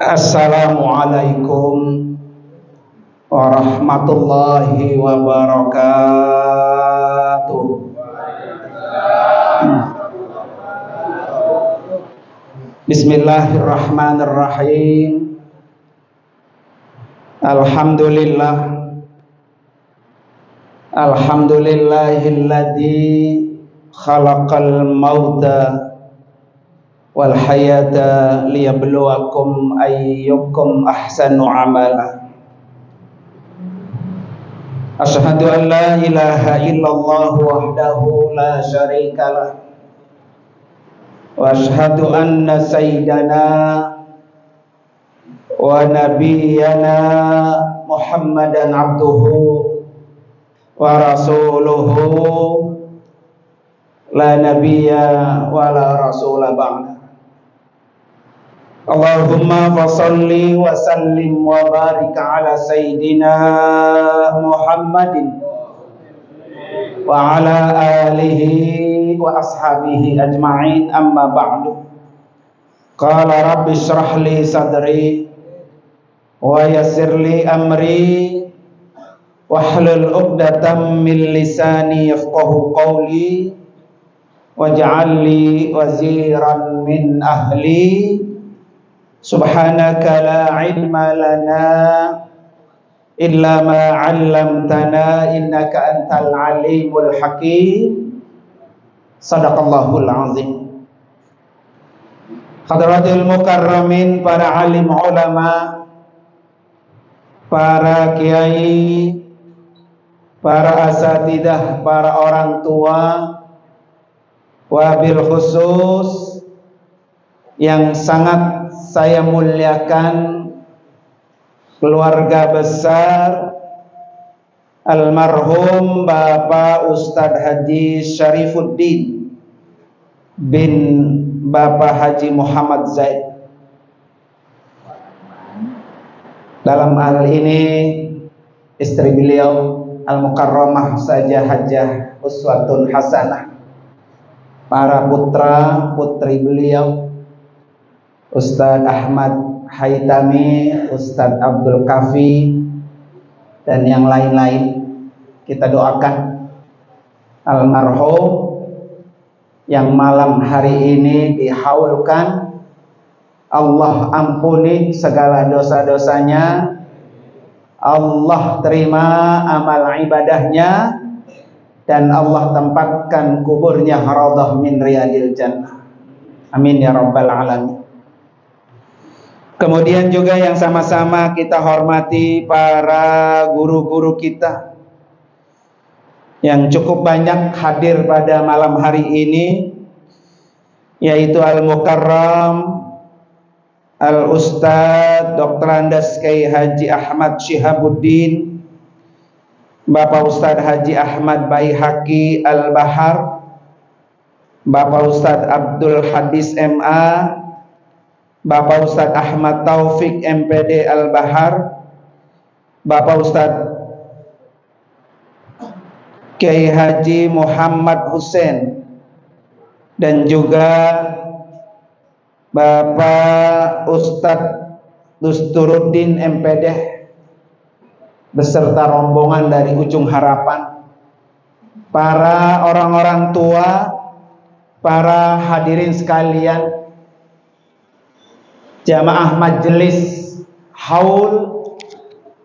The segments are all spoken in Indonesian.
Assalamualaikum warahmatullahi wabarakatuh. Bismillahirrahmanirrahim. Alhamdulillahilladzi khalaqal mauta wal hayata liyabluwakum ayyukum ahsanu amala. Asyhadu an la ilaha illallah wahdahu la syarikalah wa asyhadu anna sayyidana wa nabiyyana Muhammadan abduhu wa rasuluhu la nabiyya wa la rasula ba'da. Allahumma fasalli wa sallim wa barik ala sayyidina Muhammadin wa ala alihi wa ashabihi ajma'in, amma ba'du. Qala rabbi shrah li sadri wa yassir li amri wahlul 'uqdatam min lisani yafqahu qawli waj'al li waziran min ahli. Subhanaka la ilma lana illa ma 'allamtana innaka antal alimul hakim. Shadaqallahul azim. Hadratil mukarramin, para alim ulama, para kiai, para asatidah, para orang tua, wabil khusus yang sangat saya muliakan, keluarga besar almarhum Bapak Ustadz Haji Syarifuddin bin Bapak Haji Muhammad Zaid. Dalam hal ini istri beliau Al-Mukarramah saja Hajjah Uswatun Hasanah, para putra putri beliau Ustadz Ahmad Haitami, Ustadz Abdul Kafi, dan yang lain-lain. Kita doakan almarhum yang malam hari ini dihaulkan, Allah ampuni segala dosa-dosanya, Allah terima amal ibadahnya, dan Allah tempatkan kuburnya raudhah min riyadil jannah. Amin ya rabbal alamin. Kemudian juga yang sama-sama kita hormati para guru-guru kita yang cukup banyak hadir pada malam hari ini, yaitu Al-Mukarram Al-Ustadz Dr. Andes Kiai Haji Ahmad Syihabuddin, Bapak Ustadz Haji Ahmad Baihaqi Al-Bahar, Bapak Ustadz Abdul Hadis MA, Bapak Ustadz Ahmad Taufik MPD Al-Bahar, Bapak Ustadz Kiai Haji Muhammad Hussein, dan juga Bapak Ustadz Dusturuddin MPD beserta rombongan dari Ujung Harapan, para orang-orang tua, para hadirin sekalian, jamaah majelis haul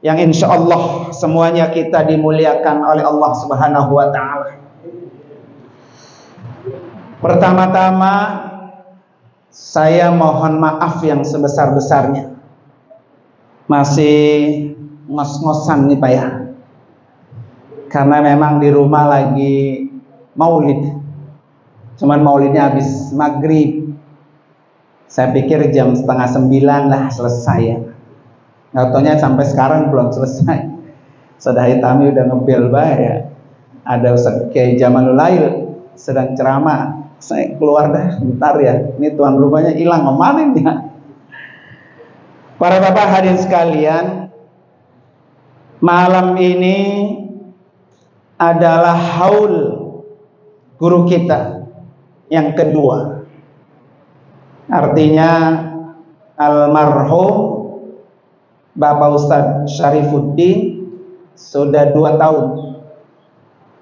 yang insya Allah semuanya kita dimuliakan oleh Allah Subhanahu wa ta'ala. Pertama-tama saya mohon maaf yang sebesar-besarnya, masih ngos-ngosan nih Pak ya, karena memang di rumah lagi maulid, cuman maulidnya habis maghrib. Saya pikir jam 8:30 lah selesai ya. Nggak taunya sampai sekarang belum selesai. Sudah Hitami udah ngebel ya. Ada Ustaz Kiai Jamalul Lail sedang ceramah. Saya keluar dah bentar ya. Ini tuan rumahnya hilang, kemana ya? Para bapak hadirin sekalian, malam ini adalah haul guru kita yang kedua. Artinya almarhum Bapak Ustadz Syarifuddin sudah 2 tahun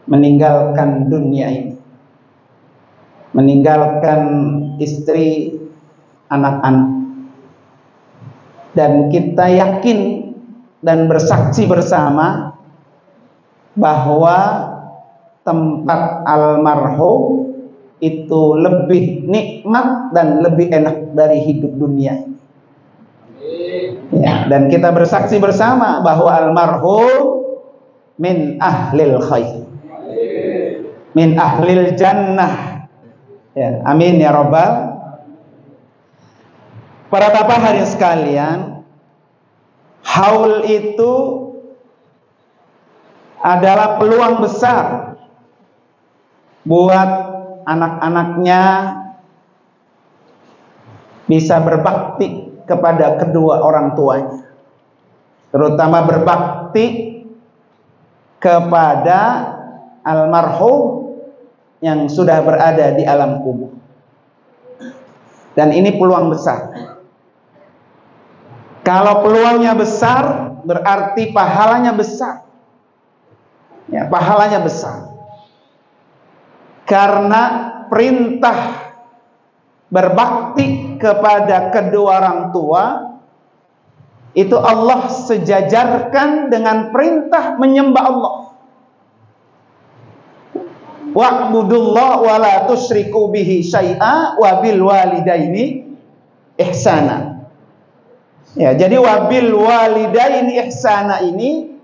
meninggalkan dunia ini, meninggalkan istri, anak-anak. Dan kita yakin dan bersaksi bersama bahwa tempat almarhum itu lebih nikmat dan lebih enak dari hidup dunia. Ya, dan kita bersaksi bersama bahwa almarhum min ahlil khair, min ahlil jannah. Ya, amin ya rabbal. Para bapak hadirin sekalian, haul itu adalah peluang besar buat anak-anaknya bisa berbakti kepada kedua orang tuanya, terutama berbakti kepada almarhum yang sudah berada di alam kubur. Dan ini peluang besar. Kalau peluangnya besar, berarti pahalanya besar. Ya, pahalanya besar. Karena perintah berbakti kepada kedua orang tua itu Allah sejajarkan dengan perintah menyembah Allah. Wa'budullah wa la tusyriku bihi syai'a wa bil walidaini ihsana. Ya, jadi wa bil walidaini ihsana ini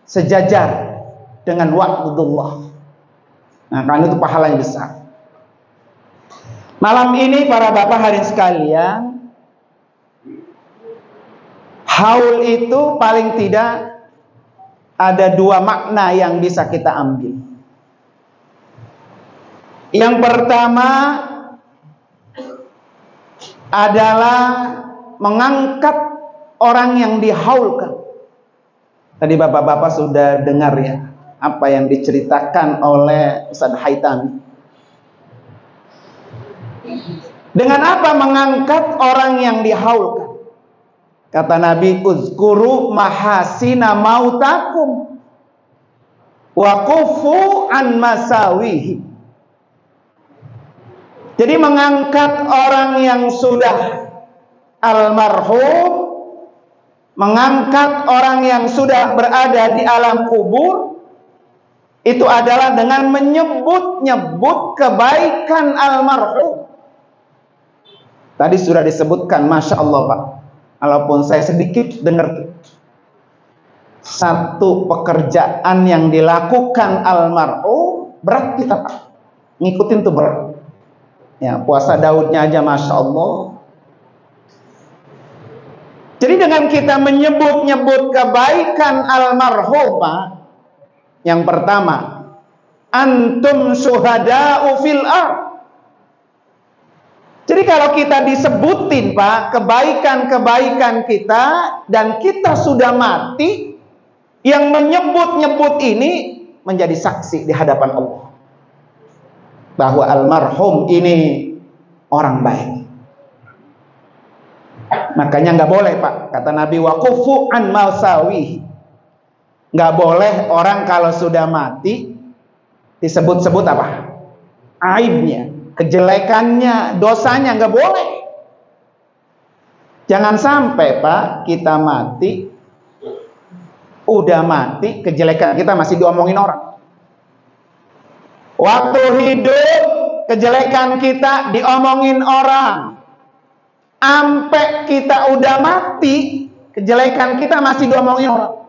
sejajar dengan wa'budullah. Nah, karena itu pahalanya besar. Malam ini para bapak hadirin sekalian, haul itu paling tidak ada 2 makna yang bisa kita ambil. Yang pertama adalah mengangkat orang yang dihaulkan. Tadi bapak-bapak sudah dengar ya apa yang diceritakan oleh Ustaz Haitami. Dengan apa mengangkat orang yang dihaulkan? Kata Nabi, uzkuru mahasina mautakum wa kufu an masawihi. Jadi mengangkat orang yang sudah almarhum, mengangkat orang yang sudah berada di alam kubur, itu adalah dengan menyebut-nyebut kebaikan almarhum. Tadi sudah disebutkan, Masya Allah Pak, walaupun saya sedikit dengar, satu pekerjaan yang dilakukan almarhum berat kita Pak, ngikutin tuh berat. Ya, puasa Daudnya aja Masya Allah. Jadi dengan kita menyebut-nyebut kebaikan almarhum Pak, yang pertama, antum syuhada'u fil ardh. Jadi kalau kita disebutin Pak kebaikan-kebaikan kita dan kita sudah mati, yang menyebut-nyebut ini menjadi saksi di hadapan Allah bahwa almarhum ini orang baik. Makanya nggak boleh Pak, kata Nabi, waqufu an masawihi. Nggak boleh orang kalau sudah mati disebut-sebut apa? Aibnya, kejelekannya, dosanya, nggak boleh. Jangan sampai Pak kita mati, udah mati, kejelekan kita masih diomongin orang. Waktu hidup kejelekan kita diomongin orang, sampai kita udah mati kejelekan kita masih diomongin orang.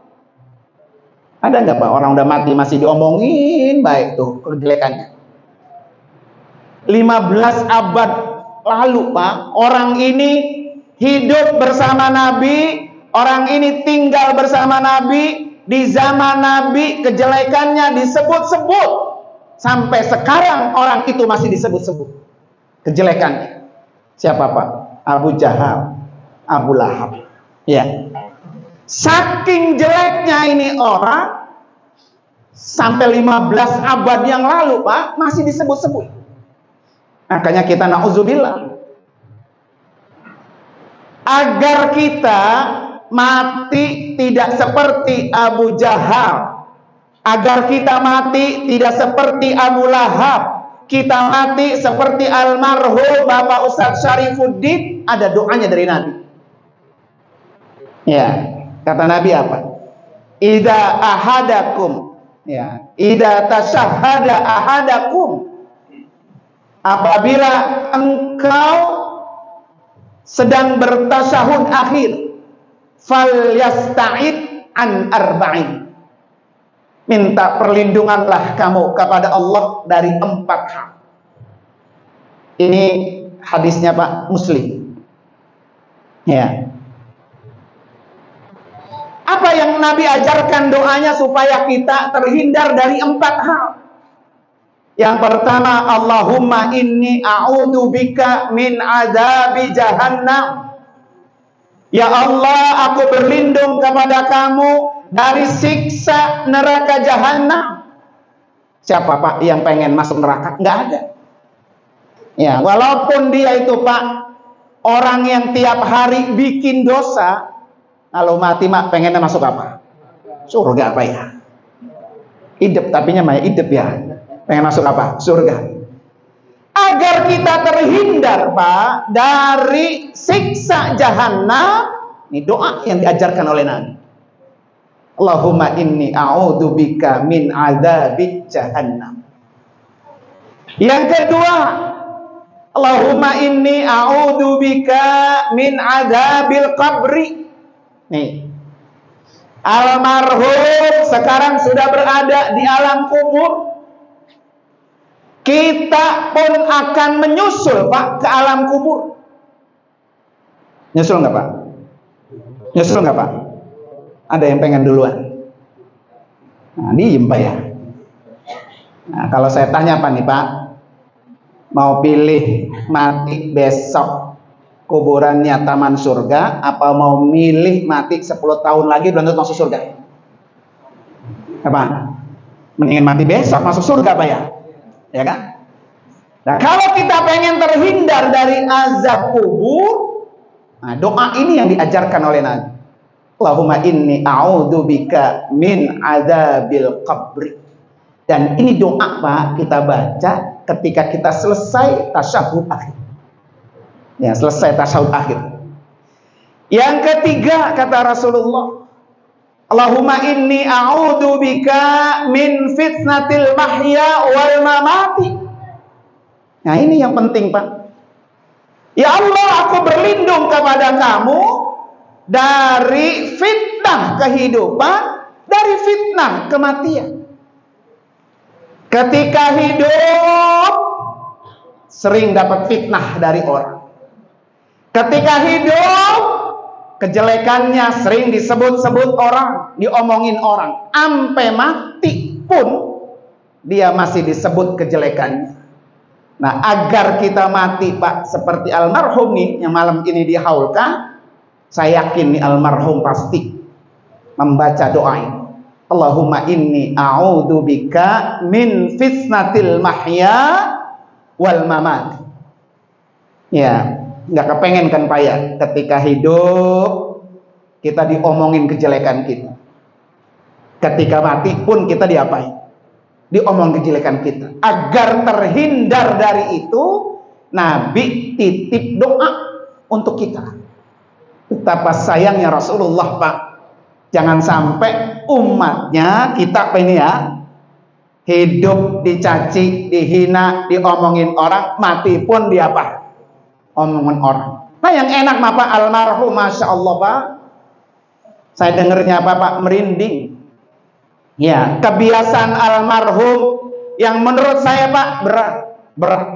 Ada nggak Pak orang udah mati masih diomongin baik tuh kejelekannya? 15 abad lalu Pak, orang ini hidup bersama Nabi, orang ini tinggal bersama Nabi, di zaman Nabi kejelekannya disebut-sebut, sampai sekarang orang itu masih disebut-sebut kejelekannya. Siapa Pak? Abu Jahal, Abu Lahab. Ya, saking jeleknya ini orang, sampai 15 abad yang lalu Pak masih disebut-sebut. Makanya kita na'udzubillah, agar kita mati tidak seperti Abu Jahal, agar kita mati tidak seperti Abu Lahab, kita mati seperti almarhum Bapak Ustadz Syarifuddin. Ada doanya dari Nabi. Ya, kata Nabi apa? Idza ahadakum, ya, idza tasyahhada ahadakum, apabila engkau sedang bertasyahud akhir, falyasta'id an arba'in, minta perlindunganlah kamu kepada Allah dari 4 hal. Ini hadisnya Pak Muslim. Ya. Apa yang Nabi ajarkan doanya supaya kita terhindar dari 4 hal? Yang pertama, Allahumma inni a'udzubika min adzabi jahannam. Ya Allah, aku berlindung kepada kamu dari siksa neraka jahanam. Siapa Pak yang pengen masuk neraka? Nggak ada. Ya, walaupun dia itu Pak orang yang tiap hari bikin dosa, kalau mati mak pengennya masuk apa? Surga Pak ya. Hidup tapinya mah hidup ya. Pengen masuk apa? Surga. Agar kita terhindar Pak dari siksa jahanam, ini doa yang diajarkan oleh Nabi. Allahumma inni a'udzubika min adzabi jahannam. Yang kedua, Allahumma inni a'udzubika min adzabil qabri. Nih, almarhum sekarang sudah berada di alam kubur. Kita pun akan menyusul Pak ke alam kubur. Nyusul nggak Pak? Nyusul nggak Pak? Ada yang pengen duluan? Nah, diem Pak ya. Nah, kalau saya tanya Pak nih Pak, mau pilih mati besok kuburannya taman surga, apa mau milih mati 10 tahun lagi belum tentu masuk surga? Apa? Mendingan mati besok masuk surga Pak ya? Ya kan? Nah, kalau kita pengen terhindar dari azab kubur, nah, doa ini yang diajarkan oleh Nabi. Allahumma inni a'udzubika min adzabil qabri. Dan ini doa Pak kita baca ketika kita selesai tasyahud akhir. Ya, selesai tasyahud akhir. Yang ketiga kata Rasulullah, Allahumma inni a'udzubika min fitnatil mahya wal mamati. Nah, ini yang penting Pak. Ya Allah, aku berlindung kepada kamu dari fitnah kehidupan, dari fitnah kematian. Ketika hidup sering dapat fitnah dari orang. Ketika hidup kejelekannya sering disebut-sebut orang, diomongin orang. Sampai mati pun dia masih disebut kejelekannya. Nah, agar kita mati Pak seperti almarhum nih yang malam ini dihaulkan, saya yakin nih almarhum pasti membaca doa ini. Allahumma inni a'udzubika min fitnatil mahya wal mamat. Ya, nggak kepengen kan Pak ya, ketika hidup kita diomongin kejelekan kita. Ketika mati pun kita diapain? Diomong kejelekan kita. Agar terhindar dari itu, Nabi titip doa untuk kita. Betapa sayangnya Rasulullah Pak. Jangan sampai umatnya kita apa ini ya, hidup dicaci, dihina, diomongin orang, mati pun dia apa? Omongan orang. Nah, yang enak mah Pak almarhum, masya Allah Pak. Saya dengernya apa Pak merinding. Ya, kebiasaan almarhum yang menurut saya Pak berat.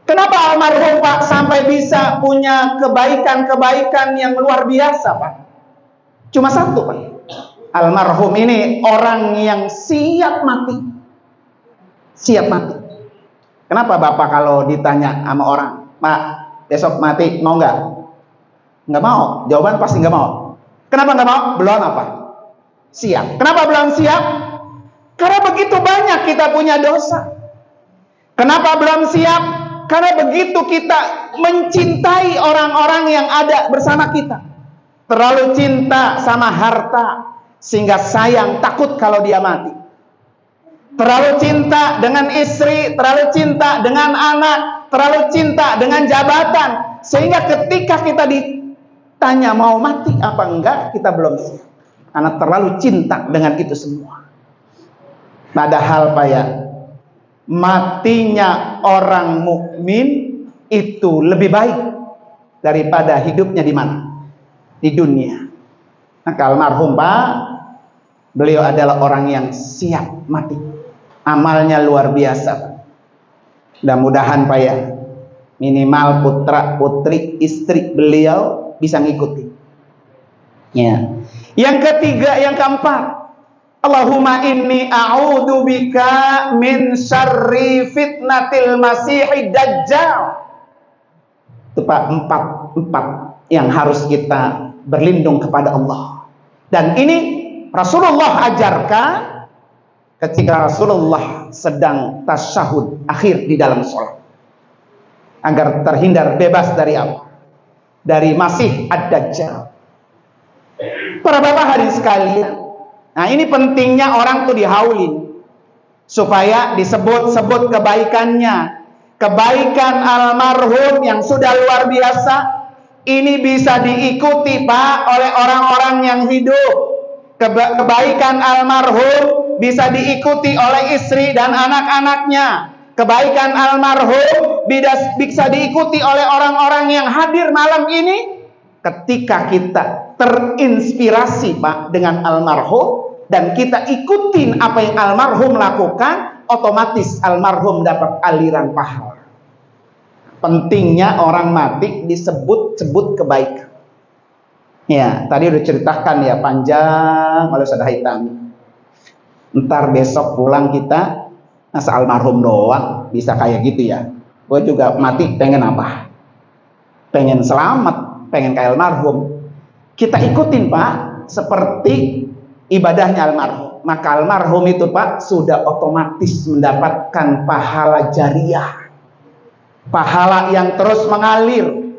Kenapa almarhum Pak sampai bisa punya kebaikan-kebaikan yang luar biasa Pak? Cuma satu Pak. Almarhum ini orang yang siap mati. Siap mati. Kenapa Bapak kalau ditanya sama orang, Pak besok mati mau nggak? Nggak mau. Jawaban pasti nggak mau. Kenapa nggak mau? Belum apa? Siap. Kenapa belum siap? Karena begitu banyak kita punya dosa. Kenapa belum siap? Karena begitu kita mencintai orang-orang yang ada bersama kita. Terlalu cinta sama harta sehingga sayang, takut kalau dia mati. Terlalu cinta dengan istri, terlalu cinta dengan anak, terlalu cinta dengan jabatan, sehingga ketika kita ditanya mau mati apa enggak, kita belum siap. Karena terlalu cinta dengan itu semua. Padahal Pak ya, matinya orang mukmin itu lebih baik daripada hidupnya di mana? Di dunia. Maka almarhum Pak, beliau adalah orang yang siap mati. Amalnya luar biasa. Mudah-mudahan Pak ya, minimal putra putri istri beliau bisa ngikuti. Ya. Yang ketiga, yang keempat, Allahumma inni a'udzubika min syarri fitnatil masihid dajjal. Itu Pak, empat yang harus kita berlindung kepada Allah. Dan ini Rasulullah ajarkan ketika Rasulullah sedang tasyahud akhir di dalam sholat, agar terhindar bebas dari apa? Dari Masih ad-Dajjal. Para bapak hadirin sekalian, nah ini pentingnya orang tuh dihaulin supaya disebut-sebut kebaikannya. Kebaikan almarhum yang sudah luar biasa ini bisa diikuti Pak oleh orang-orang yang hidup. Kebaikan almarhum bisa diikuti oleh istri dan anak-anaknya. Kebaikan almarhum bisa diikuti oleh orang-orang yang hadir malam ini. Ketika kita terinspirasi Pak dengan almarhum dan kita ikutin apa yang almarhum lakukan, otomatis almarhum dapat aliran pahala. Pentingnya orang mati disebut-sebut kebaikan. Ya, tadi udah ceritakan ya panjang oleh Ustaz Haitami. Ntar besok pulang kita masa almarhum doang bisa kayak gitu ya. Gue juga mati pengen apa? Pengen selamat, pengen kayak almarhum. Kita ikutin Pak seperti ibadahnya almarhum. Maka almarhum itu Pak sudah otomatis mendapatkan pahala jariah. Pahala yang terus mengalir.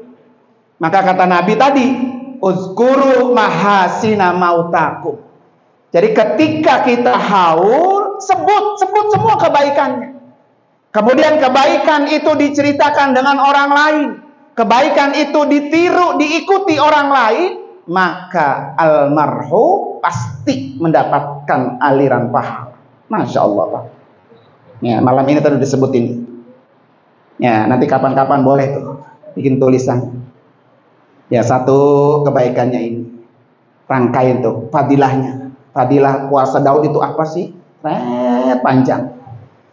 Maka kata Nabi tadi, uzkuru mahasina mautakum. Jadi ketika kita haul, sebut semua kebaikannya. Kemudian kebaikan itu diceritakan dengan orang lain. Kebaikan itu ditiru, diikuti orang lain. Maka almarhum pasti mendapatkan aliran pahala. Masya Allah Pak. Ya, malam ini tadi disebutin. Ya, nanti kapan-kapan boleh tuh bikin tulisan. Ya, satu kebaikannya ini. Rangkaian tuh fadilahnya. Fadilah puasa Daud itu apa sih? Panjang.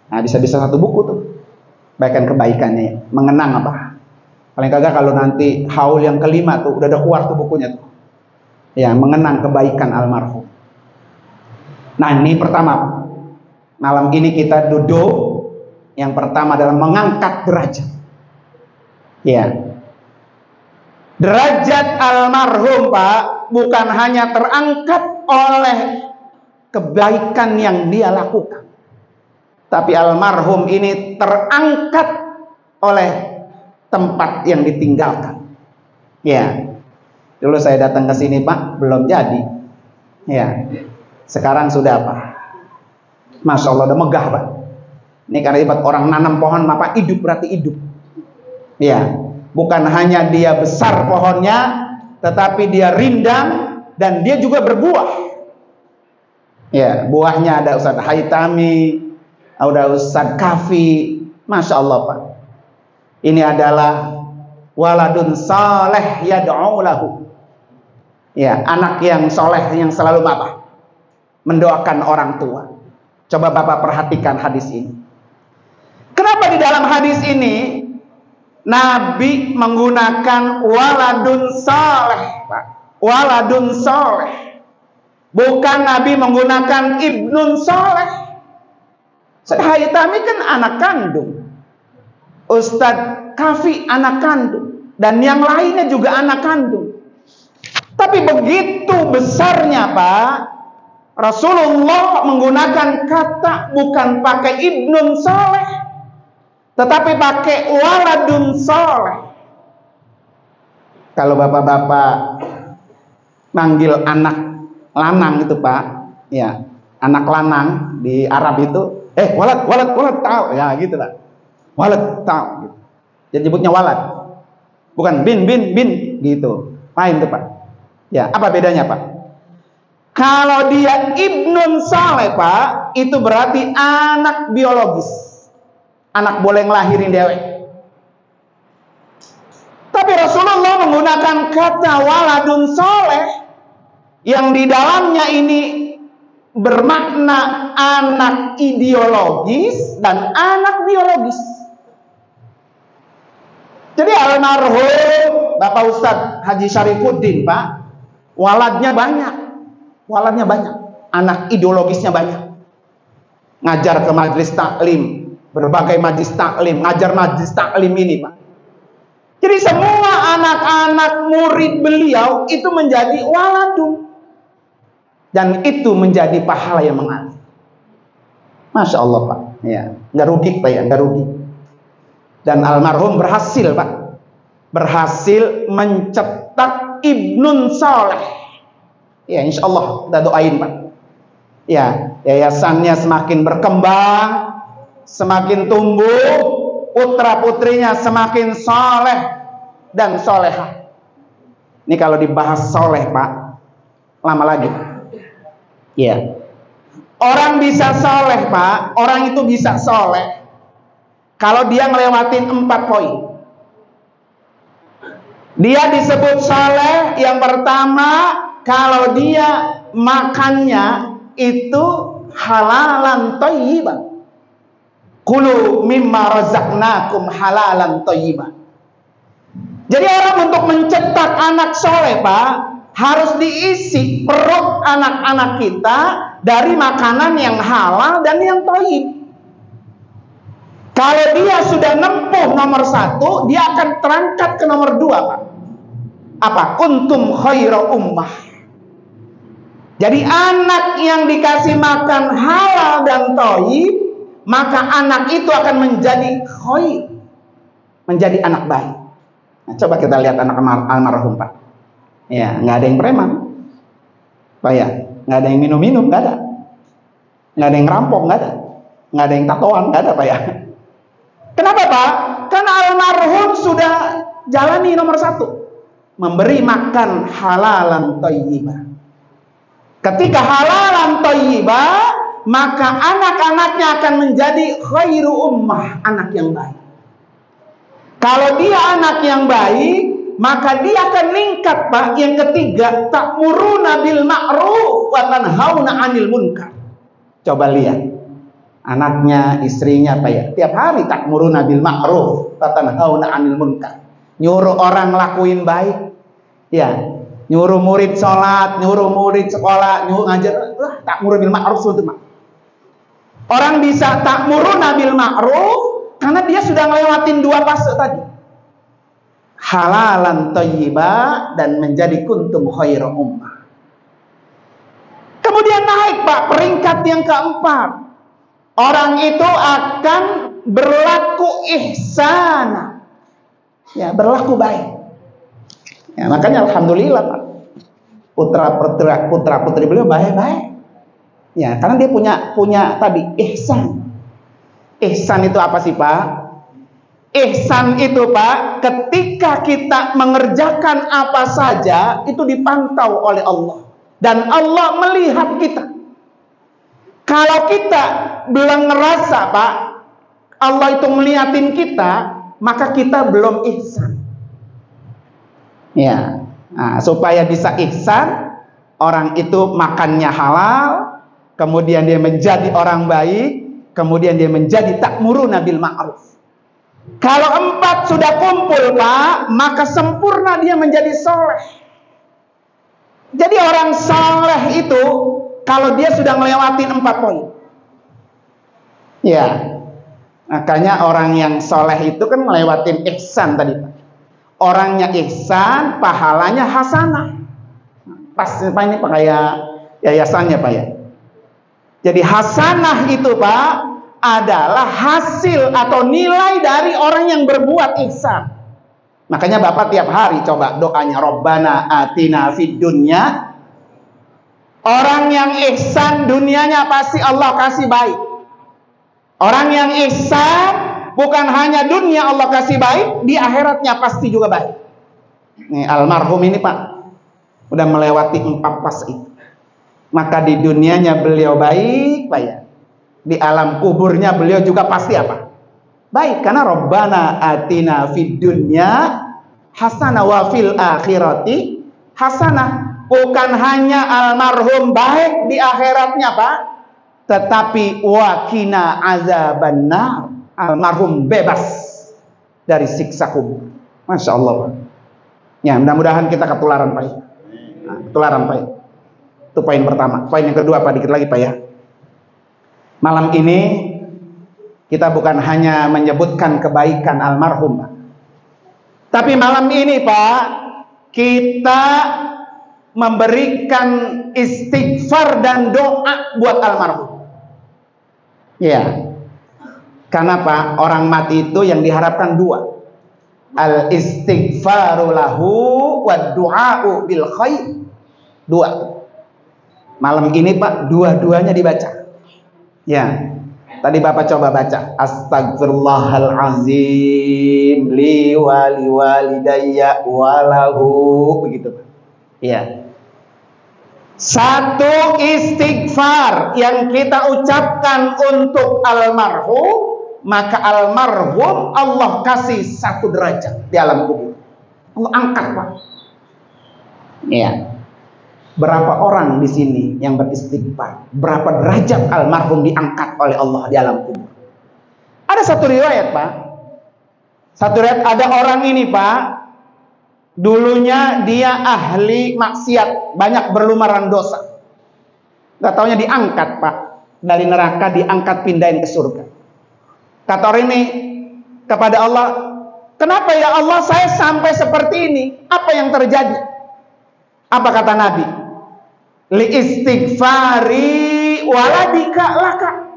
Nah, bisa-bisa satu buku tuh. Kebaikannya. Mengenang apa? Paling kagak kalau nanti haul yang kelima tuh udah ada keluar tuh bukunya tuh. Ya, mengenang kebaikan almarhum. Nah, ini pertama. Malam ini kita duduk. Yang pertama adalah mengangkat derajat. Ya. Derajat almarhum Pak bukan hanya terangkat oleh kebaikan yang dia lakukan. Tapi almarhum ini terangkat oleh tempat yang ditinggalkan. Ya. Dulu saya datang ke sini Pak, belum jadi. Ya. Sekarang sudah Pak. Masya Allah, udah megah Pak. Ini karena ibarat orang nanam pohon, maka hidup berarti hidup. Ya, bukan hanya dia besar pohonnya, tetapi dia rindang dan dia juga berbuah. Ya, buahnya ada Ustaz Haitami, ada Ustaz Kafi, Masya Allah Pak. Ini adalah waladun saleh yad'u lahu. Ya, anak yang soleh yang selalu Bapak mendoakan orang tua. Coba Bapak perhatikan hadis ini. Kenapa di dalam hadis ini Nabi menggunakan waladun saleh, Pak? Waladun saleh. Bukan Nabi menggunakan ibnun saleh. Ustaz Haitami kan anak kandung. Ustaz Kafi anak kandung. Dan yang lainnya juga anak kandung. Tapi begitu besarnya Pak, Rasulullah menggunakan kata bukan pakai ibnun saleh, tetapi pakai waladun saleh. Kalau bapak-bapak manggil anak lanang itu Pak, ya anak lanang di Arab itu, walad, walad, walad, tahu, ya gitu lah, walad, tahu. Gitu. Jadi nyebutnya walad, bukan bin, bin, bin, gitu. Main tuh Pak. Ya, apa bedanya Pak? Kalau dia ibnun saleh Pak, itu berarti anak biologis, anak boleh ngelahirin dewek. Tapi Rasulullah menggunakan kata waladun soleh yang di dalamnya ini bermakna anak ideologis dan anak biologis. Jadi almarhum Bapak Ustadz Haji Syarifuddin Pak, waladnya banyak, anak ideologisnya banyak. Ngajar ke majelis taklim, berbagai majelis taklim, ngajar majelis taklim ini Pak. Jadi semua anak-anak murid beliau itu menjadi waladun. Dan itu menjadi pahala yang mengalir. Masya Allah Pak. Ya, nggak rugi Pak ya, nggak rugi. Dan almarhum berhasil Pak. Berhasil mencetak ibnun soleh. Ya insya Allah kita doain Pak. Ya, yayasannya semakin berkembang, semakin tumbuh. Putra-putrinya semakin soleh dan solehah. Ini kalau dibahas soleh Pak, lama lagi. Ya, orang bisa soleh Pak, orang itu bisa soleh kalau dia ngelewatin 4 poin. Dia disebut soleh yang pertama kalau dia makannya itu halalan thayyiban. Kulu mimma razaqnakum halalan thayyiban. Jadi orang untuk mencetak anak soleh Pak, harus diisi perut anak-anak kita dari makanan yang halal dan yang thayyib. Kalau dia sudah nempuh nomor 1, dia akan terangkat ke nomor 2 Pak. Apa? Kuntum khaira ummah. Jadi anak yang dikasih makan halal dan thayyib, maka anak itu akan menjadi khair, menjadi anak baik. Nah, coba kita lihat anak almarhum Pak. Ya, nggak ada yang preman, Pak ya, nggak ada yang minum-minum, nggak ada yang ngerampok, nggak ada yang tatoan, nggak ada Pak ya. Kenapa Pak? Karena almarhum sudah jalani nomor 1, memberi makan halalan thayyibah. Ketika halalan thayyibah, maka anak-anaknya akan menjadi khairu ummah, anak yang baik. Kalau dia anak yang baik, maka dia akan meningkat Pak. Yang ketiga, ta'muruna bil ma'ruf wa tanhauna 'anil munkar. Coba lihat anaknya, istrinya Pak ya, tiap hari ta'muruna bil ma'ruf wa tanhauna 'anil munkar. Nyuruh orang lakuin baik. Ya, nyuruh murid sholat, nyuruh murid sekolah, nyuruh ngajar, ta'muru bil ma'ruf itu Pak. Orang bisa ta'muruna bil ma'ruf karena dia sudah ngelewatin 2 fase tadi. Halalan thayyibah dan menjadi kuntum khairu ummah. Kemudian naik Pak, peringkat yang keempat. Orang itu akan berlaku ihsana. Ya, berlaku baik. Ya, makanya alhamdulillah Pak. Putra-putri beliau baik-baik. Ya, karena dia punya tadi ihsan. Ihsan itu apa sih Pak? Ihsan itu Pak, ketika kita mengerjakan apa saja itu dipantau oleh Allah dan Allah melihat kita. Kalau kita belum ngerasa Pak, Allah itu melihatin kita, maka kita belum ihsan. Ya, nah, supaya bisa ihsan, orang itu makannya halal, kemudian dia menjadi orang baik, kemudian dia menjadi ta'muruna bil ma'ruf. Kalau 4 sudah kumpul Pak, maka sempurna dia menjadi soleh. Jadi orang soleh itu kalau dia sudah melewati 4 poin. Ya, makanya orang yang soleh itu kan melewatin ihsan tadi Pak. Orangnya ihsan, pahalanya hasanah. Pas Pak ini Pak kayak yayasannya Pak ya. Jadi hasanah itu Pak adalah hasil atau nilai dari orang yang berbuat ihsan. Makanya Bapak tiap hari coba doanya Rabbana atina fid dunya. Orang yang ihsan dunianya pasti Allah kasih baik. Orang yang ihsan bukan hanya dunia Allah kasih baik, di akhiratnya pasti juga baik. Nih almarhum ini Pak udah melewati 4 fase itu. Maka di dunianya beliau baik, Pak ya. Di alam kuburnya beliau juga pasti apa? Baik, karena Rabbana atina fid dunya hasanah wa fil akhirati hasanah. Bukan hanya almarhum baik di akhiratnya Pak, tetapi wakina azabannar, almarhum bebas dari siksa kubur. Masya Allah Pak. Ya mudah-mudahan kita ketularan Pak. Nah, ketularan Pak. Itu poin pertama. Poin yang kedua Pak, dikit lagi Pak ya. Malam ini kita bukan hanya menyebutkan kebaikan almarhum Pak, tapi malam ini Pak kita memberikan istighfar dan doa buat almarhum. Ya, karena Pak orang mati itu yang diharapkan 2, al istighfaru lahu wa du'a'u bil khair. 2. Malam ini Pak dua-duanya dibaca. Ya, tadi Bapak coba baca astagfirullahalazim li wali walidayya walahu, begitu Pak. Ya. Satu istighfar yang kita ucapkan untuk almarhum, maka almarhum Allah kasih 1 derajat di alam kubur. Allah angkat Pak. Ya. Berapa orang di sini yang beristighfar? Berapa derajat almarhum diangkat oleh Allah di alam kubur? Ada 1 riwayat Pak. 1 riwayat ada orang ini Pak. Dulunya dia ahli maksiat, banyak berlumuran dosa. Gak taunya diangkat Pak, dari neraka diangkat pindahin ke surga. Kata orang ini kepada Allah, kenapa ya Allah saya sampai seperti ini? Apa yang terjadi? Apa kata Nabi? Li istighfari waladika laka.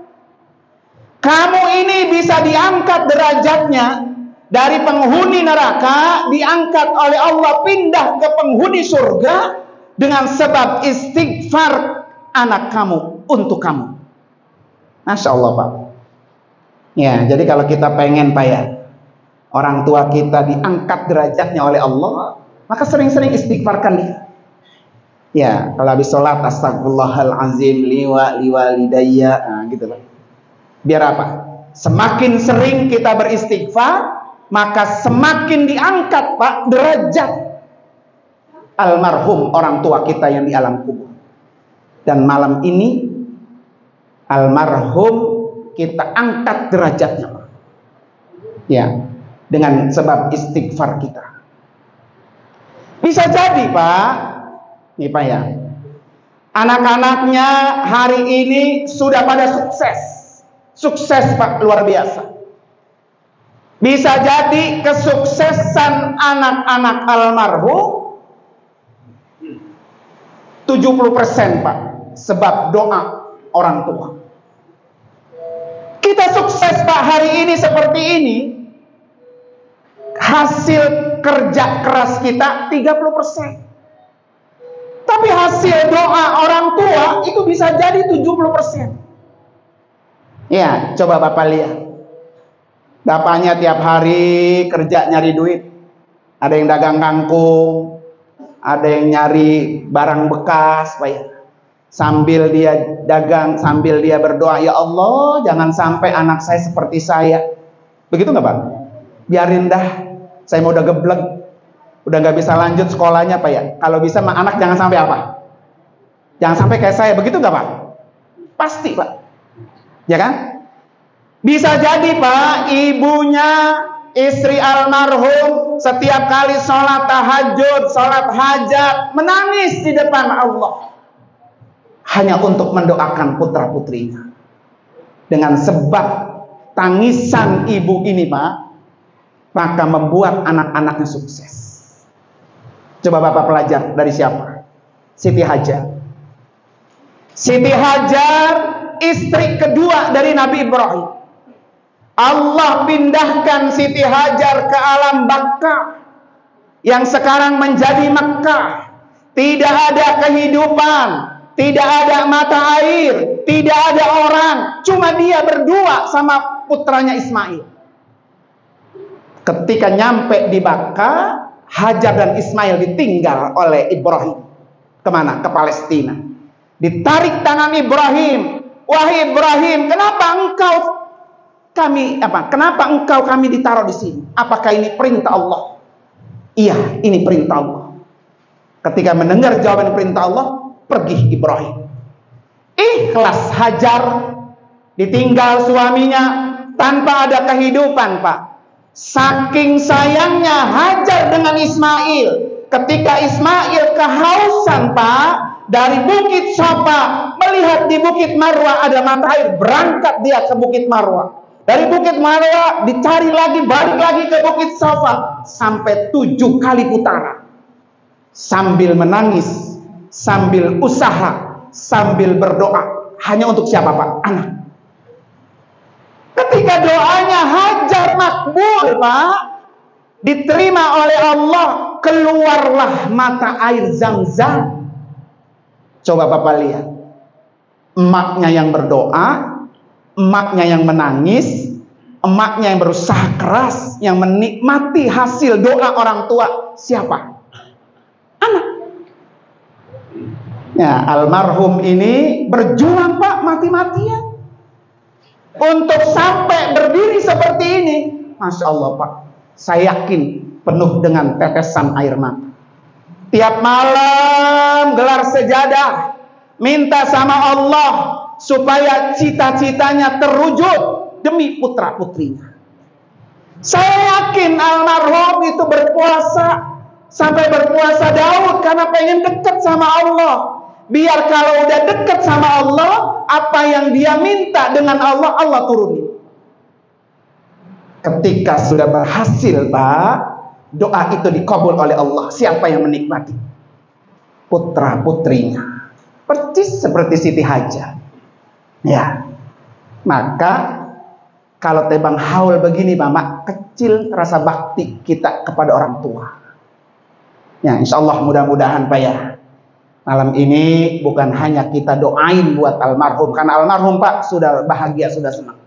Kamu ini bisa diangkat derajatnya dari penghuni neraka, diangkat oleh Allah pindah ke penghuni surga dengan sebab istighfar anak kamu untuk kamu. Masya Allah Pak. Ya, jadi kalau kita pengen Pak ya, orang tua kita diangkat derajatnya oleh Allah, maka sering-sering istighfarkan dia. Ya, kalau habis sholat astagfirullahalazim liwalidayya, nah gitu Pak. Biar apa? Semakin sering kita beristighfar, maka semakin diangkat Pak derajat almarhum orang tua kita yang di alam kubur. Dan malam ini almarhum kita angkat derajatnya Pak. Ya, dengan sebab istighfar kita. Bisa jadi Pak, nih Pak ya, anak-anaknya hari ini sudah pada sukses Pak, luar biasa. Bisa jadi kesuksesan anak-anak almarhum 70% Pak, sebab doa orang tua. Kita sukses Pak hari ini seperti ini, hasil kerja keras kita 30%. Tapi hasil doa orang tua itu bisa jadi 70%. Ya, coba Bapak lihat. Bapaknya tiap hari kerja nyari duit. Ada yang dagang kangkung, ada yang nyari barang bekas, Pak ya. Sambil dia dagang, sambil dia berdoa, ya Allah, jangan sampai anak saya seperti saya. Begitu nggak Pak? Biarin dah, saya mau udah geblek, udah nggak bisa lanjut sekolahnya Pak ya. Kalau bisa mah anak jangan sampai apa? Jangan sampai kayak saya, begitu nggak Pak? Pasti Pak. Ya kan? Bisa jadi Pak, ibunya, istri almarhum setiap kali sholat tahajud, sholat hajat, menangis di depan Allah hanya untuk mendoakan putra putrinya. Dengan sebab tangisan ibu ini Pak, maka membuat anak-anaknya sukses. Coba Bapak pelajar dari siapa? Siti Hajar. Siti Hajar istri kedua dari Nabi Ibrahim. Allah pindahkan Siti Hajar ke alam Bakkah. yang sekarang menjadi Mekkah. Tidak ada kehidupan, tidak ada mata air, tidak ada orang, cuma dia berdua sama putranya Ismail. Ketika nyampe di Makkah, Hajar dan Ismail ditinggal oleh Ibrahim. Kemana? Ke Palestina. Ditarik tangan Ibrahim. Wahai Ibrahim, kenapa engkau kami ditaruh di sini? Apakah ini perintah Allah? Iya, ini perintah Allah. Ketika mendengar jawaban perintah Allah, pergi Ibrahim. Ikhlas Hajar ditinggal suaminya tanpa ada kehidupan, Pak. Saking sayangnya Hajar dengan Ismail, ketika Ismail kehausan, Pak, dari Bukit Safa melihat di Bukit Marwah ada mata air, berangkat dia ke Bukit Marwah. Dari Bukit Marwah dicari lagi, balik lagi ke Bukit Safa sampai 7 kali putaran. Sambil menangis, sambil usaha, sambil berdoa. Hanya untuk siapa, Pak? Anak. Ketika doanya Hajar makbul, Pak, diterima oleh Allah, keluarlah mata air Zam-Zam. Coba Bapak lihat, emaknya yang berdoa, emaknya yang menangis, emaknya yang berusaha keras, yang menikmati hasil doa orang tua. Siapa? Anak. Ya, almarhum ini berjuang, Pak, mati-matian untuk sampai berdiri seperti ini. Masya Allah, Pak, saya yakin penuh dengan tetesan air mata. Tiap malam gelar sejadah, minta sama Allah supaya cita-citanya terwujud demi putra-putrinya. Saya yakin almarhum itu berpuasa, sampai berpuasa Daud karena pengen dekat sama Allah. Biar kalau udah dekat sama Allah, apa yang dia minta dengan Allah, Allah turunin. Ketika sudah berhasil, Pak, doa itu dikabul oleh Allah. Siapa yang menikmati? Putra-putrinya. Persis seperti Siti Hajar. Ya. Maka kalau tebang haul begini, Mama, kecil rasa bakti kita kepada orang tua. Ya, insya Allah mudah-mudahan, Pak, ya, malam ini bukan hanya kita doain buat almarhum, karena almarhum, Pak, sudah bahagia, sudah senang.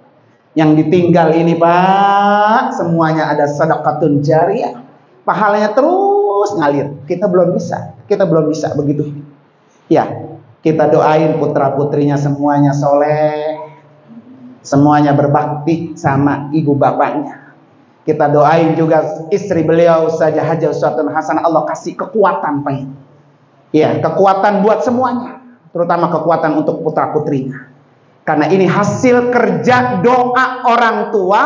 Yang ditinggal ini, Pak, semuanya ada sedekatun jariyah, pahalanya terus ngalir. Kita belum bisa begitu. Ya, kita doain putra-putrinya semuanya soleh, semuanya berbakti sama ibu bapaknya. Kita doain juga istri beliau saja Hajar Uswatun Hasanah, Allah kasih kekuatan, Pak. Ya, kekuatan buat semuanya, terutama kekuatan untuk putra-putrinya. Karena ini hasil kerja doa orang tua,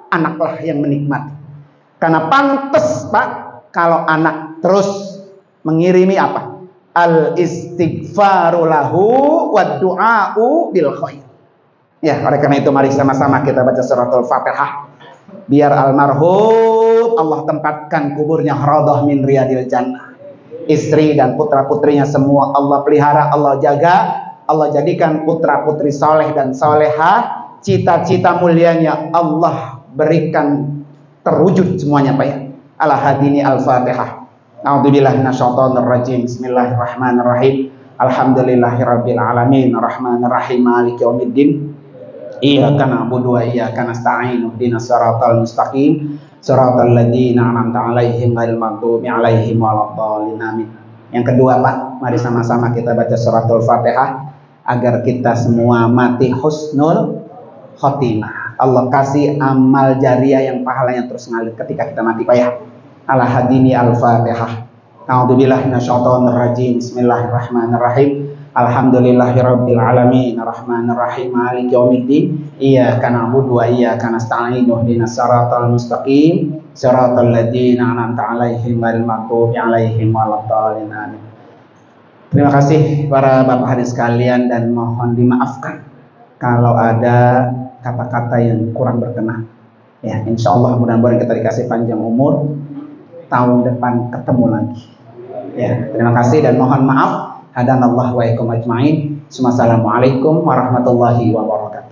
anaklah yang menikmati. Karena pantas, Pak, kalau anak terus mengirimi apa? Al-istighfaru lahu wa du'a'u bil khair. Ya, oleh karena itu mari sama-sama kita baca suratul Fatihah. Biar almarhum Allah tempatkan kuburnya raudhah min riyadil jannah. Istri dan putra-putrinya semua Allah pelihara, Allah jaga, Allah jadikan putra-putri soleh dan solehah. Cita-cita mulianya Allah berikan terwujud semuanya, Pak, ya. Ala hadini al-Fatihah. A'udzubillahi minasyaitonir rajim. Bismillahirrahmanirrahim. Alhamdulillahirabbil alamin, arrahmanirrahim, maliki yaumiddin. Iyyaka na'budu wa iyyaka nasta'in. Ihdinas siratal mustaqim, siratal ladzina an'amta 'alaihim ghairil maghdubi 'alaihim waladdallin. Amin. Yang kedua, Pak, mari sama-sama kita baca suratul Fatihah agar kita semua mati husnul khotimah. Allah kasih amal jariah yang pahalanya terus ngalir ketika kita mati, Pak, ya. Ala hadini al-Fatihah. A'udzubillahi minasyaitonir rajim. Bismillahirrahmanirrahim. Alhamdulillahirabbil alamin, arrahmanirrahim, maliki yaumiddin. Iyyaka na'budu wa iyyaka nasta'in. Ihdinas siratal mustaqim, siratal ladzina an'amta 'alaihim ghairil maghdubi 'alaihim waladdallin. Amin. Terima kasih para Bapak hadirin sekalian, dan mohon dimaafkan kalau ada kata-kata yang kurang berkenan. Ya, insyaallah mudah-mudahan kita dikasih panjang umur, tahun depan ketemu lagi. Ya, terima kasih dan mohon maaf. Hadanallahu wa iyyakum ajmain. Assalamualaikum warahmatullahi wabarakatuh.